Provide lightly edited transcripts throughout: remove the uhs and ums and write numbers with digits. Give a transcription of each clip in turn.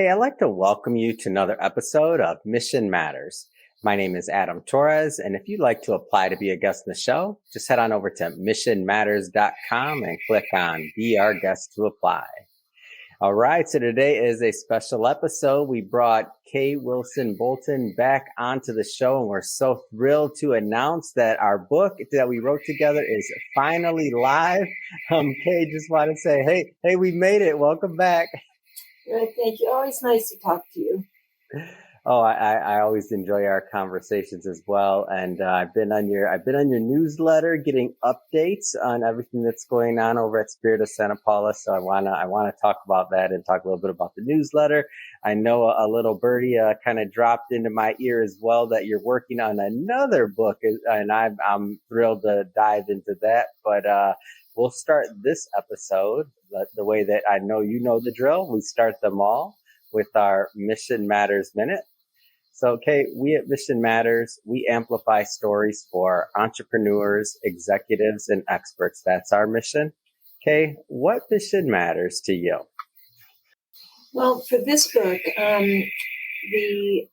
Hey, I'd like to welcome you to another episode of Mission Matters. My name is Adam Torres, and if you'd like to apply to be a guest in the show, just head on over to missionmatters.com and click on Be Our Guest to apply. All right, so today is a special episode. We brought Kay Wilson Bolton back onto the show, and we're so thrilled to announce that our book that we wrote together is finally live. Kay, just want to say, hey, we made it. Welcome back. Good, thank you. Always nice to talk to you. Oh, I always enjoy our conversations as well, and I've been on your newsletter, getting updates on everything that's going on over at Spirit of Santa Paula. So I wanna talk about that and talk a little bit about the newsletter. I know a little birdie kind of dropped into my ear as well that you're working on another book, and I'm thrilled to dive into that. But we'll start this episode the way that I know you know the drill. We start them all with our Mission Matters Minute. So, Kay, we at Mission Matters, we amplify stories for entrepreneurs, executives, and experts. That's our mission. Kay, what mission matters to you? Well, for this book, the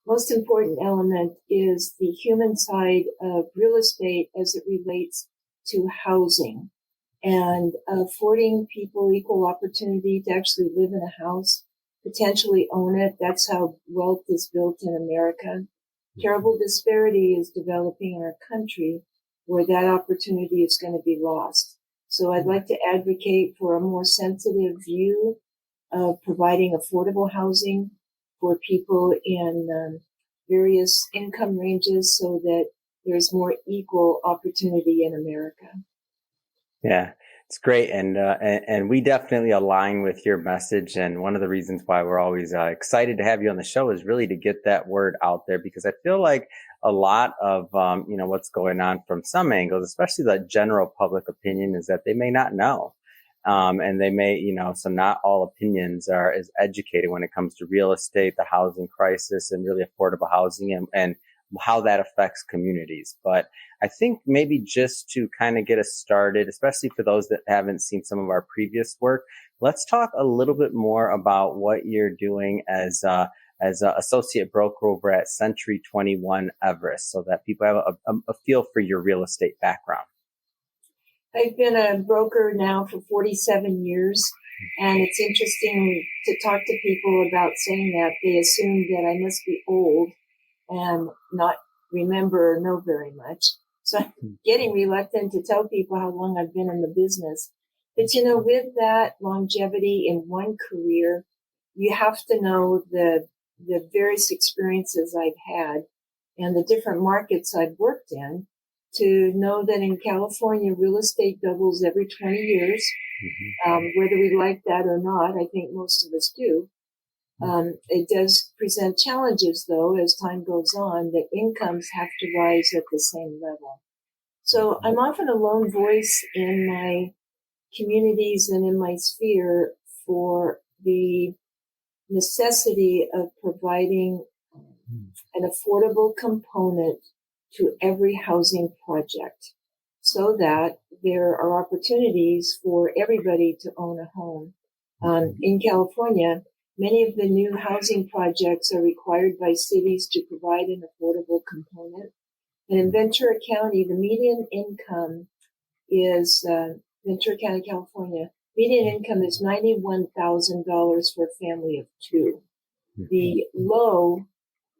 most important element is the human side of real estate as it relates to housing and affording people equal opportunity to actually live in a house, potentially own it. That's how wealth is built in America. Terrible disparity is developing in our country where that opportunity is going to be lost. So I'd like to advocate for a more sensitive view of providing affordable housing for people in various income ranges so that there's more equal opportunity in America. Yeah, it's great. And we definitely align with your message. And one of the reasons why we're always excited to have you on the show is really to get that word out there, because I feel like a lot of, what's going on from some angles, especially the general public opinion, is that they may not know. And they may, so not all opinions are as educated when it comes to real estate, the housing crisis, and really affordable housing and how that affects communities. But I think maybe just to kind of get us started, especially for those that haven't seen some of our previous work, let's talk a little bit more about what you're doing as an associate broker over at Century 21 Everest, so that people have a feel for your real estate background. I've been a broker now for 47 years, and it's interesting to talk to people about saying that. They assume that I must be old and not remember or know very much. So I'm getting reluctant to tell people how long I've been in the business. But, with that longevity in one career, you have to know the various experiences I've had and the different markets I've worked in to know that in California, real estate doubles every 20 years. Whether we like that or not, I think most of us do. It does present challenges, though, as time goes on, that incomes have to rise at the same level. So I'm often a lone voice in my communities and in my sphere for the necessity of providing an affordable component to every housing project so that there are opportunities for everybody to own a home. In California, many of the new housing projects are required by cities to provide an affordable component. And in Ventura County, the median income is, Ventura County, California, median income is $91,000 for a family of two. The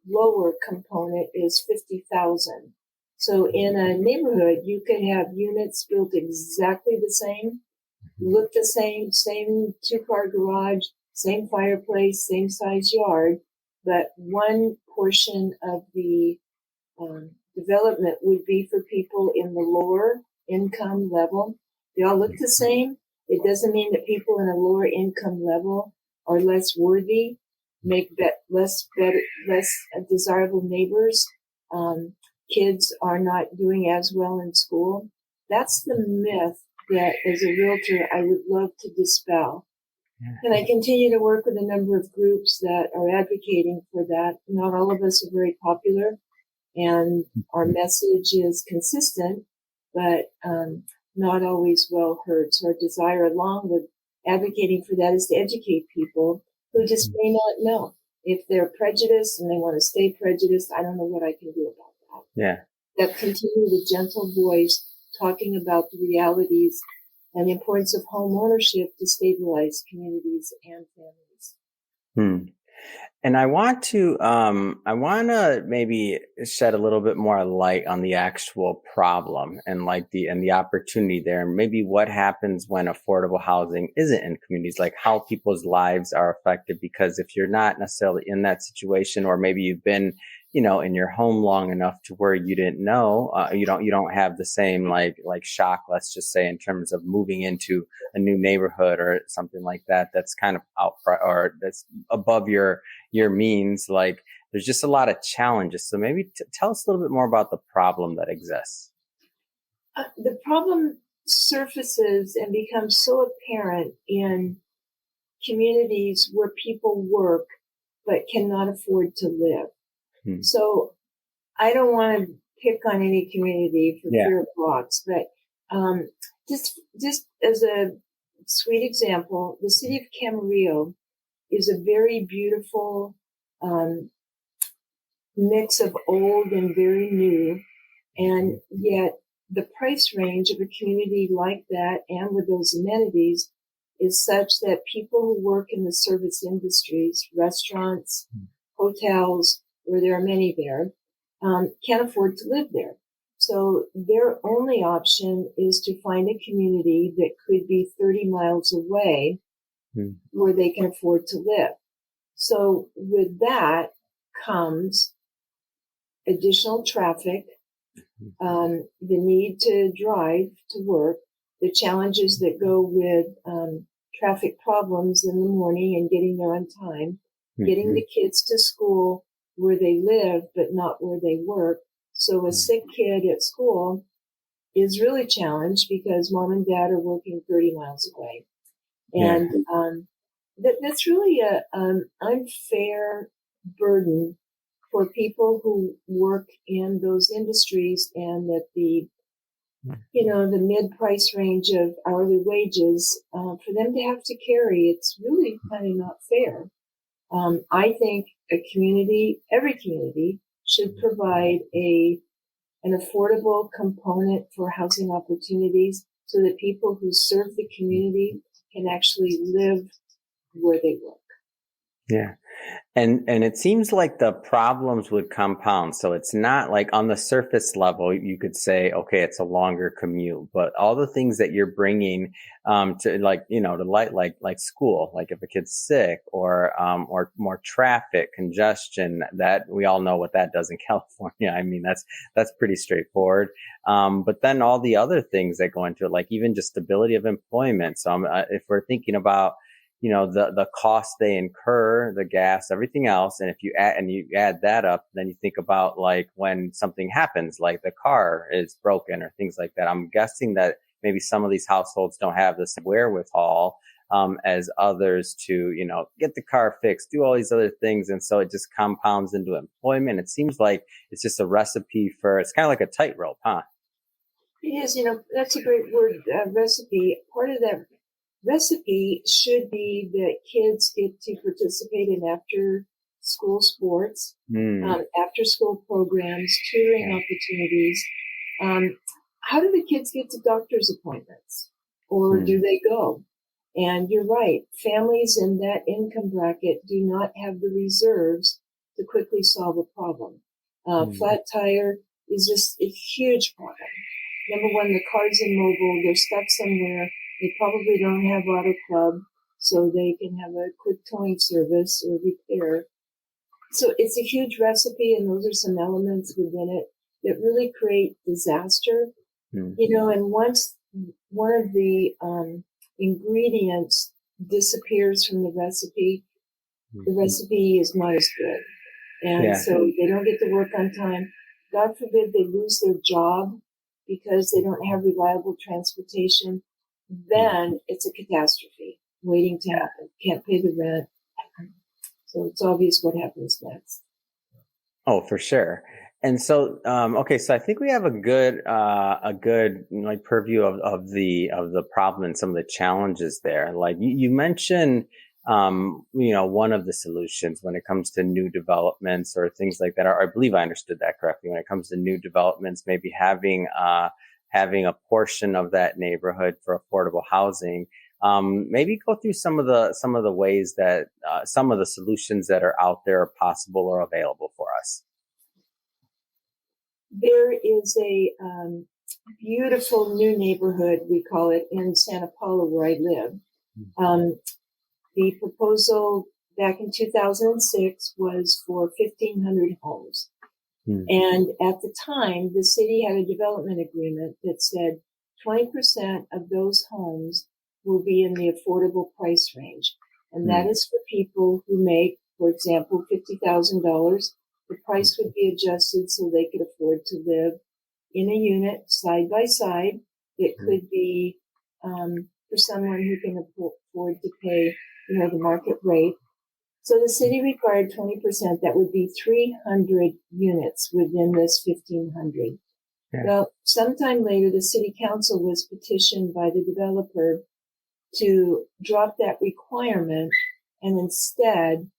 lower component is $50,000. So in a neighborhood, you could have units built exactly the same, look the same 2-car garage, same fireplace, same size yard, but one portion of the development would be for people in the lower income level. They all look the same. It doesn't mean that people in a lower income level are less worthy, make less desirable neighbors. Kids are not doing as well in school. That's the myth that as a realtor I would love to dispel. And I continue to work with a number of groups that are advocating for that. Not all of us are very popular, and our message is consistent, but not always well heard. So our desire, along with advocating for that, is to educate people who just may not know. If they're prejudiced and they want to stay prejudiced, I don't know what I can do about that. Yeah. That continue with gentle voice, talking about the realities and the importance of home ownership to stabilize communities and families. And I want to maybe shed a little bit more light on the actual problem and like the opportunity there, and maybe what happens when affordable housing isn't in communities, like how people's lives are affected. Because if you're not necessarily in that situation, or maybe you've been, in your home long enough to where you didn't know, you don't have the same like shock, let's just say, in terms of moving into a new neighborhood or something like that. That's kind of or that's above your means. Like there's just a lot of challenges. So maybe tell us a little bit more about the problem that exists. The problem surfaces and becomes so apparent in communities where people work but cannot afford to live. So I don't want to pick on any community for fear of blocks, but just as a sweet example, the city of Camarillo is a very beautiful mix of old and very new, and yet the price range of a community like that and with those amenities is such that people who work in the service industries, restaurants, hotels, where there are many there, can't afford to live there. So their only option is to find a community that could be 30 miles away where they can afford to live. So with that comes additional traffic, the need to drive to work, the challenges that go with traffic problems in the morning and getting there on time, getting the kids to school where they live but not where they work. So a sick kid at school is really challenged because mom and dad are working 30 miles away. And that's really an unfair burden for people who work in those industries, and that the mid-price range of hourly wages, for them to have to carry, it's really kind of not fair. I think every community should provide an affordable component for housing opportunities so that people who serve the community can actually live where they work. Yeah. And it seems like the problems would compound. So it's not like on the surface level, you could say, okay, it's a longer commute, but all the things that you're bringing, to like school, like if a kid's sick or more traffic congestion, that we all know what that does in California. I mean, that's pretty straightforward. But then all the other things that go into it, like even just stability of employment. So if we're thinking about, the costs they incur, the gas, everything else. And if you add that up, then you think about like when something happens, like the car is broken or things like that. I'm guessing that maybe some of these households don't have this wherewithal, as others to, get the car fixed, do all these other things. And so it just compounds into employment. It seems like it's just a recipe it's kind of like a tightrope, huh? It is, that's a great word, recipe. Part of that recipe should be that kids get to participate in after school sports, after school programs, tutoring opportunities. How do the kids get to doctor's appointments, or do they go? And you're right, families in that income bracket do not have the reserves to quickly solve a problem. Flat tire is just a huge problem. Number one, the car's immobile, they're stuck somewhere. They probably don't have Auto Club, so they can have a quick towing service or repair. So it's a huge recipe, and those are some elements within it that really create disaster. And once one of the ingredients disappears from the recipe is not as good. And so they don't get to work on time. God forbid they lose their job because they don't have reliable transportation. Then it's a catastrophe waiting to happen. Can't pay the rent. So it's obvious what happens next. Oh, for sure. And so, okay, so I think we have a good purview of the problem and some of the challenges there. Like you mentioned, one of the solutions when it comes to new developments or things like that. I believe I understood that correctly. When it comes to new developments, maybe having a portion of that neighborhood for affordable housing. Maybe go through some of the ways that some of the solutions that are out there are possible or available for us. There is a beautiful new neighborhood, we call it, in Santa Paula, where I live. The proposal back in 2006 was for 1,500 homes. And at the time, the city had a development agreement that said 20% of those homes will be in the affordable price range. And that is for people who make, for example, $50,000. The price would be adjusted so they could afford to live in a unit side by side. It could be for someone who can afford to pay, the market rate. So the city required 20%. That would be 300 units within this 1,500. Yeah. Well, sometime later, the city council was petitioned by the developer to drop that requirement and instead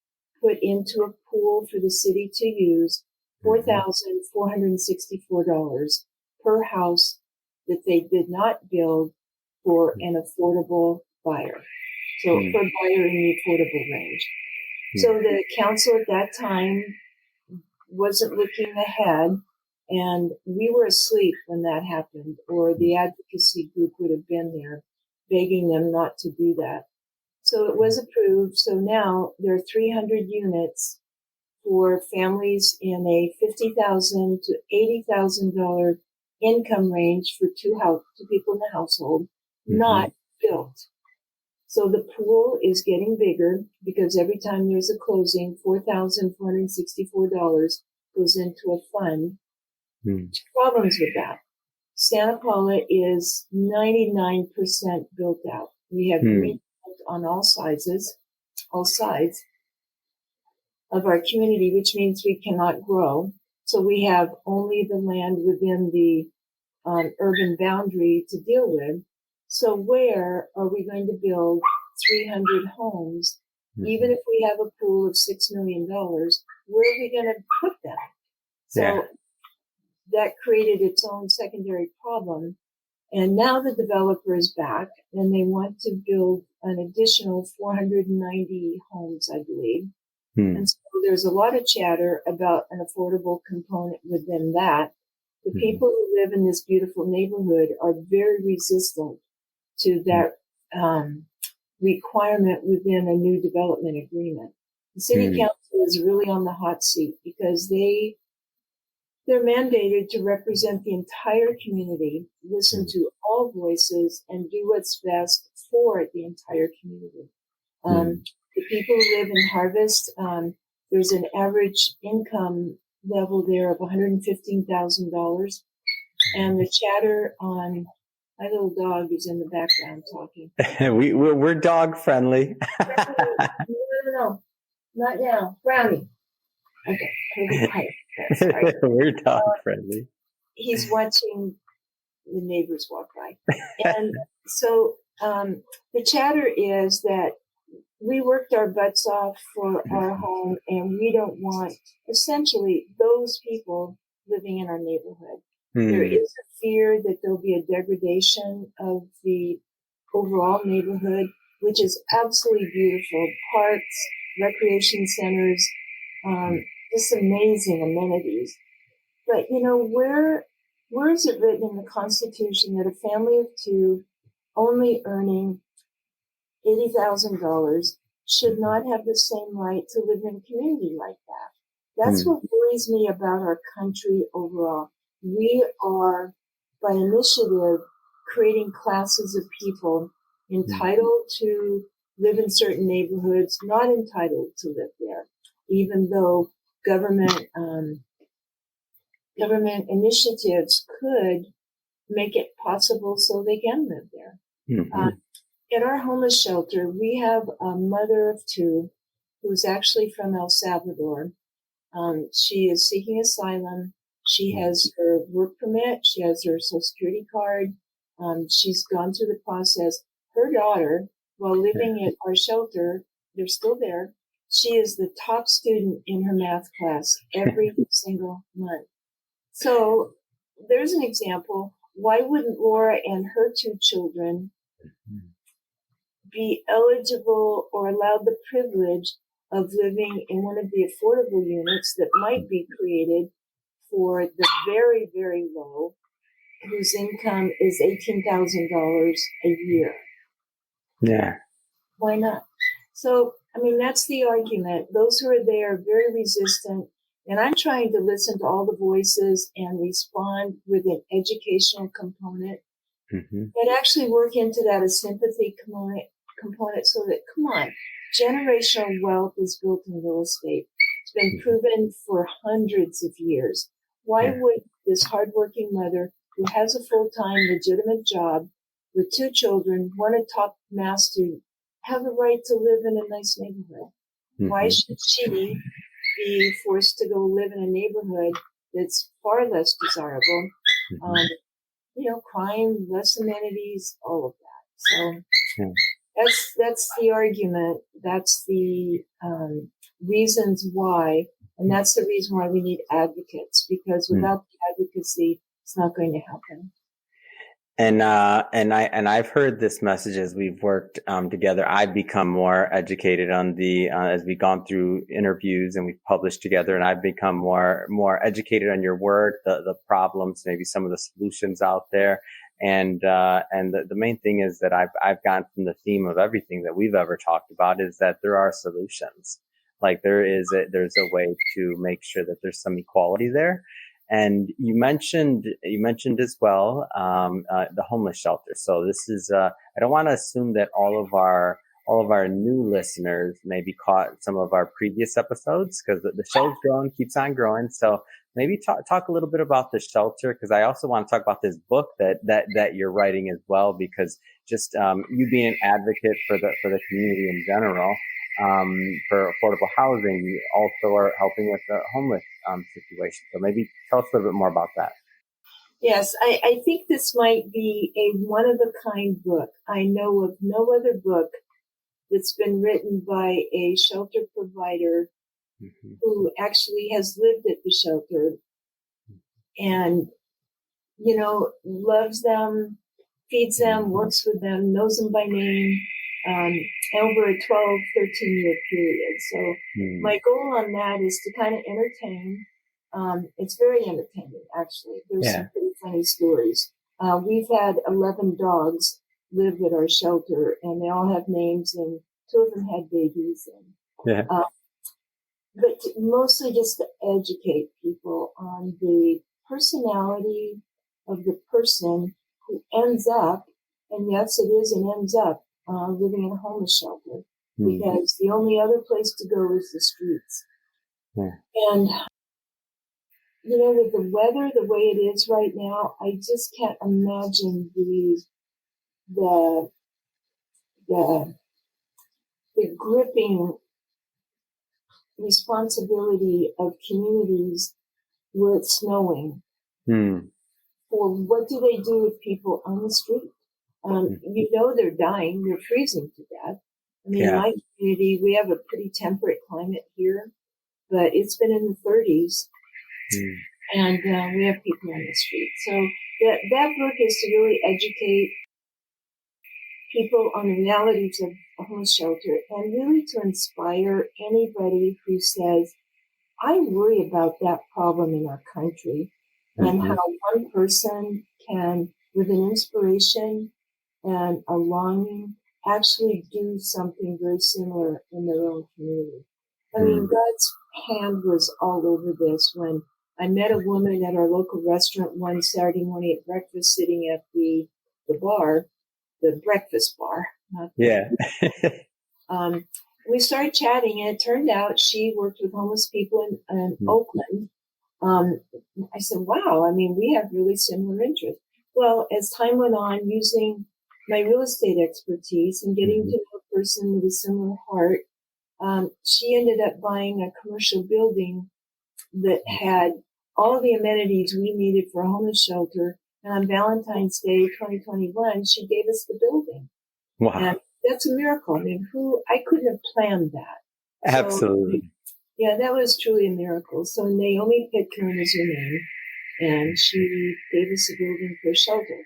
put into a pool for the city to use $4,464 per house that they did not build for an affordable buyer. So for a buyer in the affordable range. So the council at that time wasn't looking ahead, and we were asleep when that happened, or the advocacy group would have been there begging them not to do that. So it was approved. So now there are 300 units for families in a $50,000 to $80,000 income range for two people in the household, not built. So the pool is getting bigger because every time there's a closing, $4,464 goes into a fund. Two problems with that. Santa Paula is 99% built out. We have green on all sides of our community, which means we cannot grow. So we have only the land within the urban boundary to deal with. So where are we going to build 300 homes? Even if we have a pool of $6 million, where are we going to put them? So that created its own secondary problem. And now the developer is back and they want to build an additional 490 homes, I believe. And so there's a lot of chatter about an affordable component within that. The people who live in this beautiful neighborhood are very resistant to that requirement within a new development agreement. The city council is really on the hot seat because they're mandated to represent the entire community, listen to all voices, and do what's best for the entire community. The people who live in Harvest, there's an average income level there of $115,000. And the chatter on my little dog is in the background talking. We're dog friendly. No, not now. Brownie. Okay. We're dog friendly. He's watching the neighbors walk by. And so the chatter is that we worked our butts off for our home and we don't want essentially those people living in our neighborhood. There is a fear that there'll be a degradation of the overall neighborhood, which is absolutely beautiful. Parks, recreation centers, just amazing amenities. But, where is it written in the Constitution that a family of two only earning $80,000 should not have the same right to live in a community like that? That's what worries me about our country overall. We are, by initiative, creating classes of people entitled to live in certain neighborhoods, not entitled to live there, even though government initiatives could make it possible so they can live there. At our homeless shelter, we have a mother of two who's actually from El Salvador. She is seeking asylum. She has her work permit. She has her Social Security card. She's gone through the process. Her daughter, while living at our shelter, they're still there. She is the top student in her math class every single month. So there's an example. Why wouldn't Laura and her two children be eligible or allowed the privilege of living in one of the affordable units that might be created for the very, very low, whose income is $18,000 a year? Yeah. Why not? So, I mean, that's the argument. Those who are there are very resistant. And I'm trying to listen to all the voices and respond with an educational component and actually work into that a sympathy component so that, come on, generational wealth is built in real estate. It's been proven for hundreds of years. Why would this hardworking mother who has a full-time legitimate job with two children, one a top math student, have the right to live in a nice neighborhood? Why should she be forced to go live in a neighborhood that's far less desirable? Crime, less amenities, all of that. So that's the argument. That's the reasons why, and that's the reason why we need advocates, because without the advocacy, it's not going to happen. And I've heard this message as we've worked together. I've become more educated on as we've gone through interviews and we've published together, and I've become more educated on your work, the problems, maybe some of the solutions out there. And the main thing is that I've gotten from the theme of everything that we've ever talked about is that there are solutions. Like there's a way to make sure that there's some equality there. And you mentioned as well, the homeless shelter. So this is, I don't want to assume that all of our new listeners maybe caught some of our previous episodes, because the show's growing, keeps on growing. So maybe talk a little bit about the shelter, because I also want to talk about this book that you're writing as well, because just, you being an advocate for the community in general, for affordable housing, you also are helping with the homeless situation. So maybe tell us a little bit more about that. Yes, I think this might be a one-of-a-kind book. I know of no other book that's been written by a shelter provider who actually has lived at the shelter and, loves them, feeds them, works with them, knows them by name, over a 12, 13-year period. So my goal on that is to kind of entertain. It's very entertaining, actually. There's some pretty funny stories. We've had 11 dogs live at our shelter, and they all have names, and 2 of them had babies. But mostly just to educate people on the personality of the person who ends up, and yes, it is an ends up, living in a homeless shelter, because the only other place to go is the streets. And, with the weather the way it is right now, I just can't imagine the gripping responsibility of communities where it's snowing. For what do they do with people on the street? They're dying, they're freezing to death. I mean, in my community, we have a pretty temperate climate here, but it's been in the 30s, and we have people on the street. So that book is to really educate people on the realities of a homeless shelter, and really to inspire anybody who says, I worry about that problem in our country, and how one person can, with an inspiration and a longing, actually do something very similar in their own community. I mean, God's hand was all over this when I met a woman at our local restaurant one Saturday morning at breakfast, sitting at the bar, the breakfast bar. We started chatting, and it turned out she worked with homeless people in Oakland. I said, wow, I mean, we have really similar interests. Well, as time went on, using my real estate expertise and getting to know a person with a similar heart, she ended up buying a commercial building that had all the amenities we needed for a homeless shelter. And on Valentine's Day 2021, she gave us the building. Wow. And that's a miracle. I mean, I couldn't have planned that. Absolutely. So, yeah, that was truly a miracle. So Naomi Pitcairn is her name, and she gave us a building for a shelter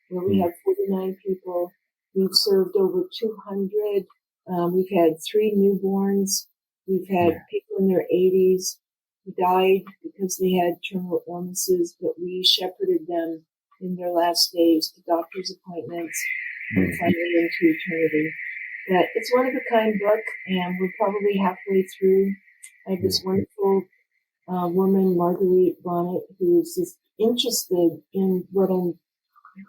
where we have 49 people. We've served over 200. We've had 3 newborns. We've had people in their 80s who died because they had terminal illnesses, but we shepherded them in their last days to doctor's appointments and finally into eternity. But it's one of a kind book, and we're probably halfway through. I have this wonderful woman, Marguerite Bonnet, who's just interested in what I'm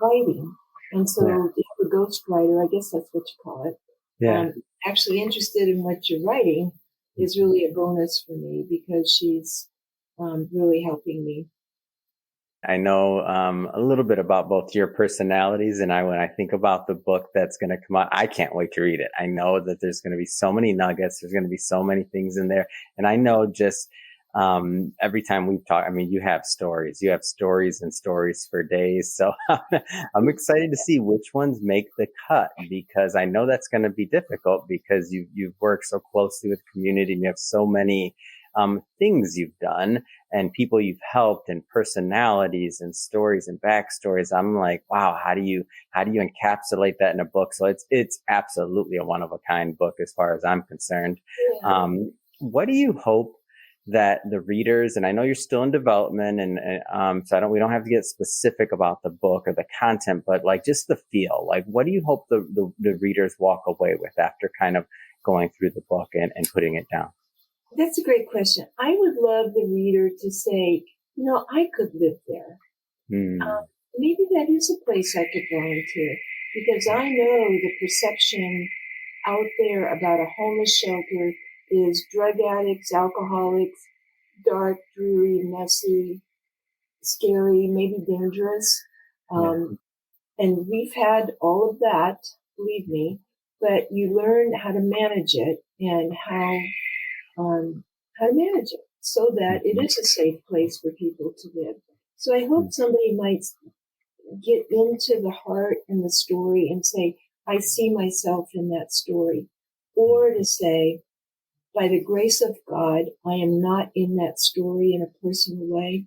writing. And so you have a ghostwriter, I guess that's what you call it. Yeah. Actually interested in what you're writing is really a bonus for me because she's really helping me. I know a little bit about both your personalities, and when I think about the book that's going to come out, I can't wait to read it. I know that there's going to be so many nuggets. There's going to be so many things in there. And I know just every time we've talked, I mean, you have stories and stories for days. So I'm excited to see which ones make the cut, because I know that's going to be difficult because you've worked so closely with the community and you have so many things you've done and people you've helped and personalities and stories and backstories. I'm like, wow, how do you encapsulate that in a book? So it's absolutely a one of a kind book as far as I'm concerned. Yeah. What do you hope that the readers, and I know you're still in development, and so we don't have to get specific about the book or the content, but like just the feel, like what do you hope the readers walk away with after kind of going through the book and putting it down? That's a great question. I would love the reader to say, I could live there. Maybe that is a place I could volunteer, because I know the perception out there about a homeless shelter is drug addicts, alcoholics, dark, dreary, messy, scary, maybe dangerous. And we've had all of that, believe me, but you learn how to manage it and how to manage it so that it is a safe place for people to live. So I hope somebody might get into the heart and the story and say, I see myself in that story. Or to say, by the grace of God, I am not in that story in a personal way.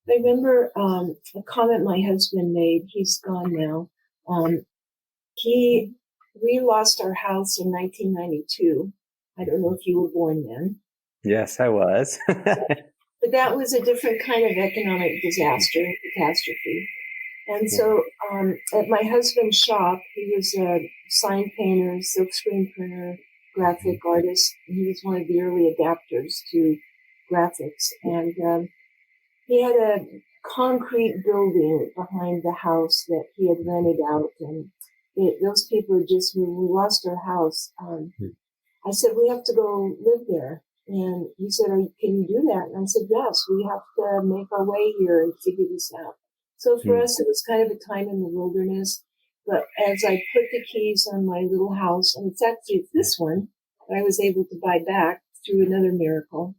I remember a comment my husband made. He's gone now. We lost our house in 1992. I don't know if you were born then. Yes, I was. But that was a different kind of economic disaster, catastrophe. And so at my husband's shop, he was a sign painter, silkscreen printer, graphic artist. He was one of the early adapters to graphics. And he had a concrete building behind the house that he had rented out. And those people had just moved. We lost our house. I said, we have to go live there. And he said, can you do that? And I said, yes, we have to make our way here and figure this out. So for us, it was kind of a time in the wilderness. But as I put the keys on my little house, and it's this one that I was able to buy back through another miracle,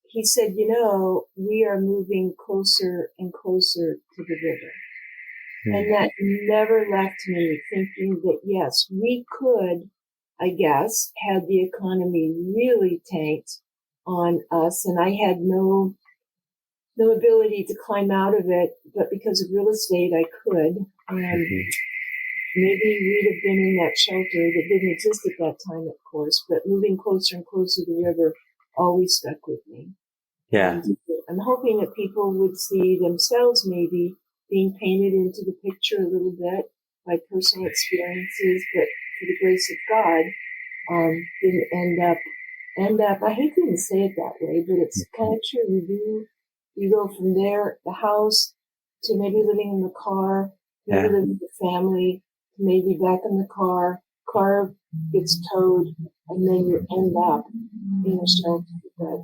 he said, we are moving closer and closer to the river. And that never left me thinking that, yes, we could, I guess, had the economy really tanked on us, and I had no ability to climb out of it, but because of real estate, I could. Maybe we'd have been in that shelter that didn't exist at that time, of course, but moving closer and closer to the river always stuck with me. Yeah. And I'm hoping that people would see themselves maybe being painted into the picture a little bit by personal experiences, but for the grace of God, didn't end up, I hate to even say it that way, but it's kind of true. You go from there, the house, to maybe living in the car, maybe living with the family, to maybe back in the car gets towed, and then you end up in a shelter.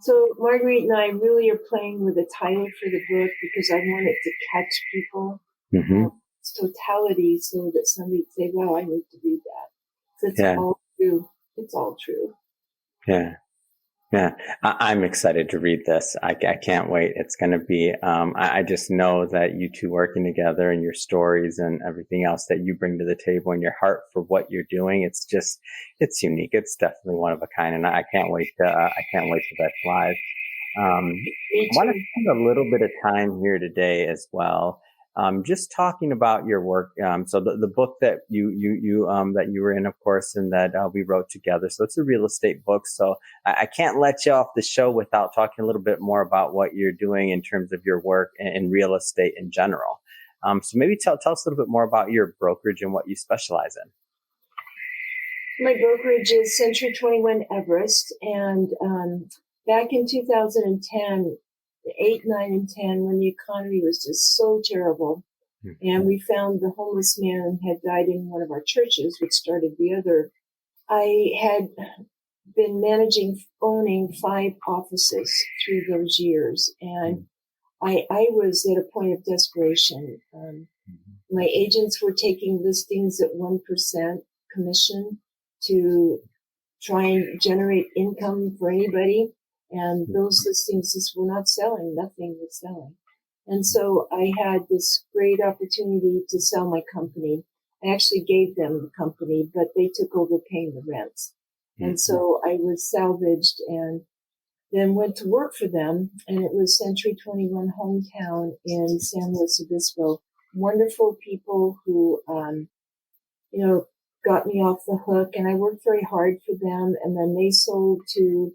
So Marguerite and I really are playing with the title for the book because I want it to catch people, its totality, so that somebody would say, wow, I need to read that. So it's all true. It's all true. Yeah. Yeah, I'm excited to read this. I can't wait. It's going to be, I just know that you two working together and your stories and everything else that you bring to the table and your heart for what you're doing. It's just, it's unique. It's definitely one of a kind. And I can't wait till that's live. Me I want to too. spend a little bit of time here today as well. Just talking about your work. So the book that that you were in, of course, and that we wrote together. So it's a real estate book. So I can't let you off the show without talking a little bit more about what you're doing in terms of your work in real estate in general. So maybe tell us a little bit more about your brokerage and what you specialize in. My brokerage is Century 21 Everest, and back in 2010, 8, 9, and 10, when the economy was just so terrible, and we found the homeless man had died in one of our churches, which started the other. I had been owning 5 offices through those years, and I was at a point of desperation. My agents were taking listings at 1% commission to try and generate income for anybody. And those listings just were not selling. Nothing was selling. And so I had this great opportunity to sell my company. I actually gave them the company, but they took over paying the rents. And so I was salvaged and then went to work for them. And it was Century 21 Hometown in San Luis Obispo. Wonderful people who, got me off the hook, and I worked very hard for them. And then they sold to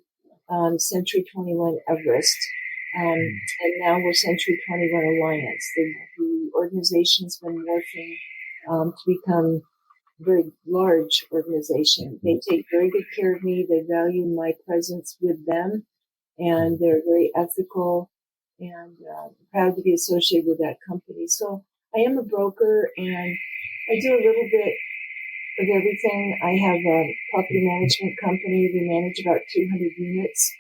Century 21 Everest, and now we're Century 21 Alliance. The organization's been morphing to become a very large organization. They take very good care of me. They value my presence with them, and they're very ethical, and proud to be associated with that company. So I am a broker, and I do a little bit of everything. I have a property management company. We manage about 200 units,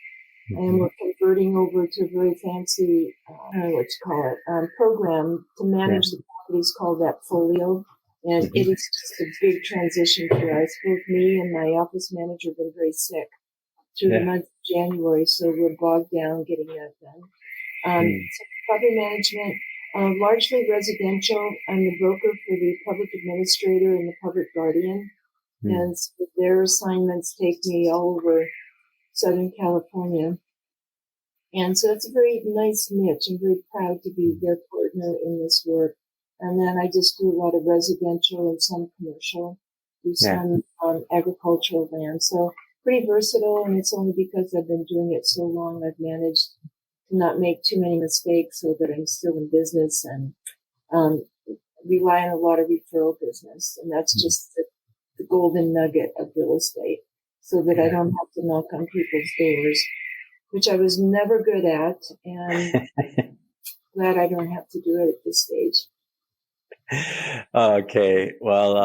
and we're converting over to a very fancy, I don't know what you call it, program to manage the properties called Appfolio. And it is just a big transition for us. Both me and my office manager have been very sick through the month of January, so we're bogged down getting that done. So property management, largely residential. I'm the broker for the public administrator and the public guardian. And so their assignments take me all over Southern California. And so it's a very nice niche. I'm very proud to be their partner in this work. And then I just do a lot of residential and some commercial, do some agricultural land. So pretty versatile, and it's only because I've been doing it so long I've managed to not make too many mistakes so that I'm still in business, and rely on a lot of referral business. And that's just the golden nugget of real estate, so that I don't have to knock on people's doors, which I was never good at, and glad I don't have to do it at this stage. Okay. Well,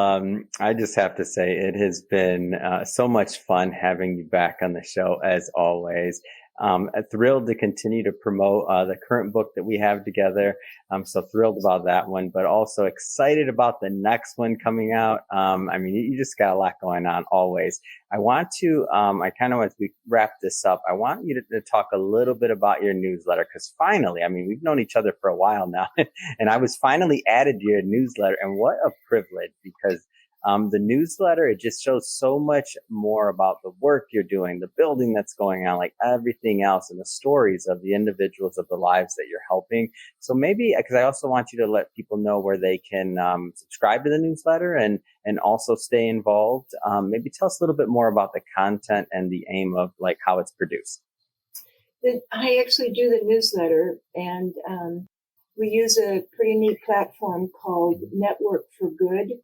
I just have to say it has been so much fun having you back on the show as always. Thrilled to continue to promote the current book that we have together. I'm so thrilled about that one, but also excited about the next one coming out. I mean, you just got a lot going on always. I want to, as we wrap this up, I want you to talk a little bit about your newsletter, because finally, I mean, we've known each other for a while now, and I was finally added to your newsletter, and what a privilege, because the newsletter, it just shows so much more about the work you're doing, the building that's going on, like everything else, and the stories of the individuals, of the lives that you're helping. So maybe, because I also want you to let people know where they can subscribe to the newsletter and also stay involved. Maybe tell us a little bit more about the content and the aim of like how it's produced. I actually do the newsletter, and we use a pretty neat platform called Network for Good.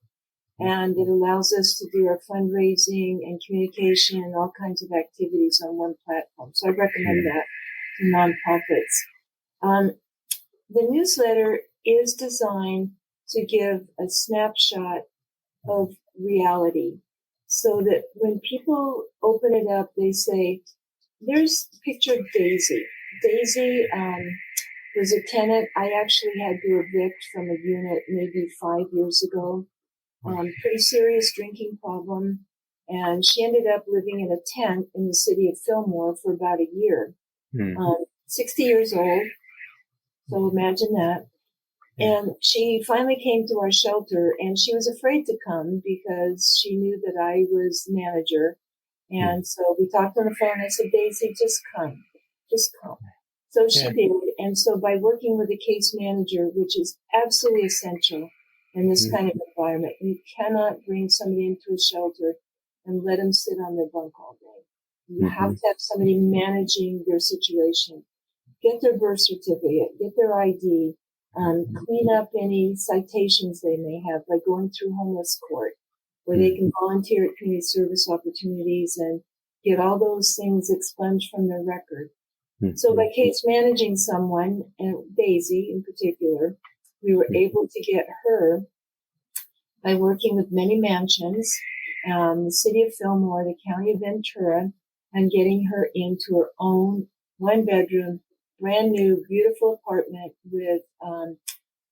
And it allows us to do our fundraising and communication and all kinds of activities on one platform. So I recommend that to nonprofits. The newsletter is designed to give a snapshot of reality, so that when people open it up, they say, there's picture Daisy. Daisy was a tenant I actually had to evict from a unit maybe 5 years ago. Pretty serious drinking problem. And she ended up living in a tent in the city of Fillmore for about a year. 60 years old. So imagine that. And she finally came to our shelter, and she was afraid to come because she knew that I was the manager. And so we talked on the phone. I said, Daisy, just come. Just come. So she did. And so by working with a case manager, which is absolutely essential in this kind of environment, you cannot bring somebody into a shelter and let them sit on their bunk all day. You have to have somebody managing their situation. Get their birth certificate, get their ID, clean up any citations they may have by going through homeless court, where they can volunteer at community service opportunities and get all those things expunged from their record. So by case managing someone, and Daisy in particular, we were able to get her by working with many mansions, the city of Fillmore, the county of Ventura, and getting her into her own 1-bedroom, brand new, beautiful apartment with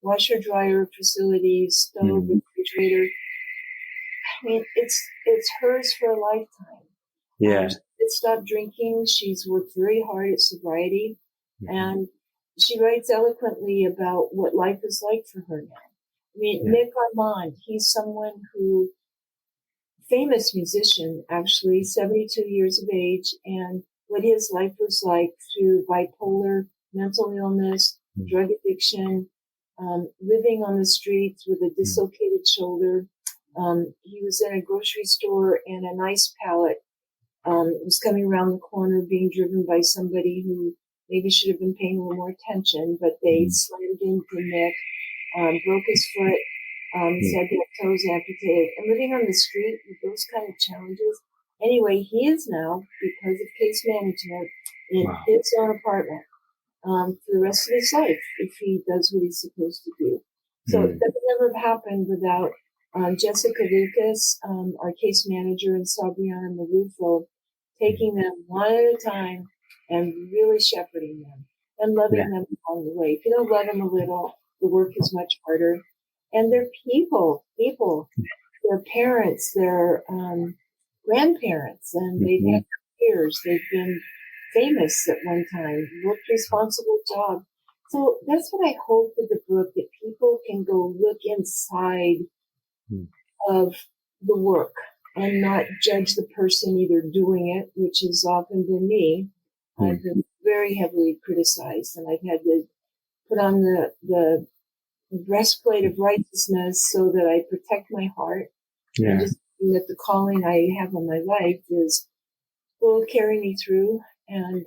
washer dryer facilities, stove, refrigerator. I mean, it's hers for a lifetime. Yeah. She stopped drinking. She's worked very hard at sobriety, and she writes eloquently about what life is like for her now. I mean, Nick Armand, he's someone who, famous musician, actually, 72 years of age, and what his life was like through bipolar, mental illness, drug addiction, living on the streets with a dislocated shoulder. He was in a grocery store and a nice pallet was coming around the corner being driven by somebody who maybe should have been paying a little more attention, but they slammed into Nick, broke his foot, said he had toes amputated, and living on the street with those kind of challenges. Anyway, he is now, because of case management, in his own apartment for the rest of his life if he does what he's supposed to do. So that would never have happened without Jessica Lucas, our case manager, and Sabriana Marufo, taking them one at a time and really shepherding them and loving them along the way. If you don't love them a little, the work is much harder. And they're people, their parents, their grandparents, and they've had careers. They've been famous at one time, worked responsible job. So that's what I hope with the book, that people can go look inside of the work and not judge the person either doing it, which has often been me. I've been very heavily criticized, and I've had to put on the breastplate of righteousness so that I protect my heart. And just that the calling I have on my life will carry me through. And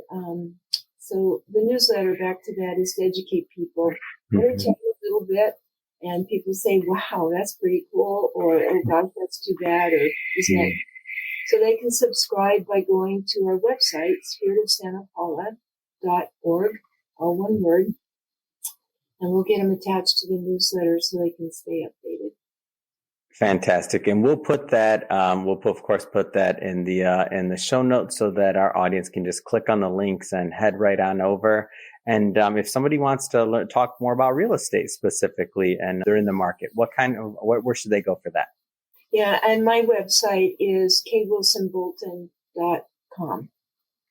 so the newsletter, back to that, is to educate people, entertain a little bit. And people say, wow, that's pretty cool, or, oh gosh, that's too bad, or isn't that? So they can subscribe by going to our website, spiritofsantapaula.org, all one word, and we'll get them attached to the newsletter so they can stay updated. Fantastic. And we'll put that, of course, put that in the show notes so that our audience can just click on the links and head right on over. And if somebody wants to talk more about real estate specifically and they're in the market, where should they go for that? Yeah, and my website is kwilsonbolton.com.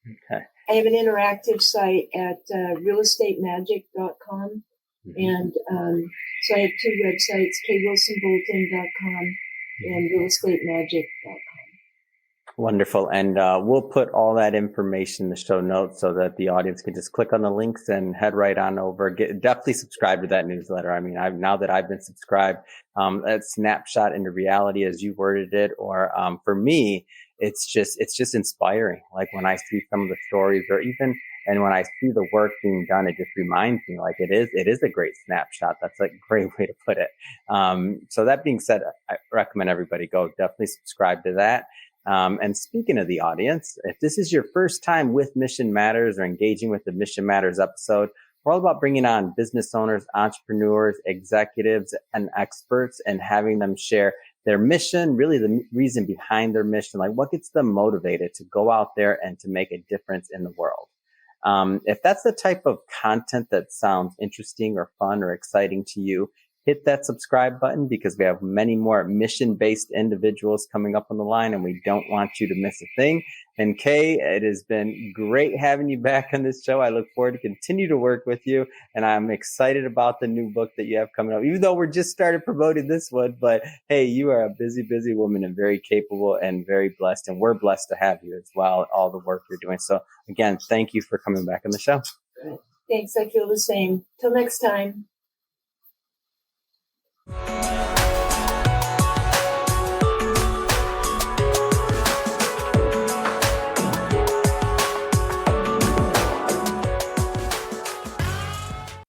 Okay. I have an interactive site at realestatemagik.com. And so I have two websites, kwilsonbolton.com and realestatemagik.com. Wonderful. And we'll put all that information in the show notes so that the audience can just click on the links and head right on over. Definitely subscribe to that newsletter. I mean, now that I've been subscribed, that snapshot into reality, as you worded it, or for me, it's just inspiring. Like when I see some of the stories, and when I see the work being done, it just reminds me like it is a great snapshot. That's like a great way to put it. So that being said, I recommend everybody go definitely subscribe to that. And speaking of the audience, if this is your first time with Mission Matters or engaging with the Mission Matters episode, we're all about bringing on business owners, entrepreneurs, executives, and experts and having them share their mission, really the reason behind their mission, like what gets them motivated to go out there and to make a difference in the world. If that's the type of content that sounds interesting or fun or exciting to you, hit that subscribe button because we have many more mission-based individuals coming up on the line, and we don't want you to miss a thing. And Kay, it has been great having you back on this show. I look forward to continue to work with you, and I'm excited about the new book that you have coming up, even though we're just started promoting this one. But hey, you are a busy, busy woman and very capable and very blessed, and we're blessed to have you as well, all the work you're doing. So again, thank you for coming back on the show. Thanks. I feel the same. Till next time.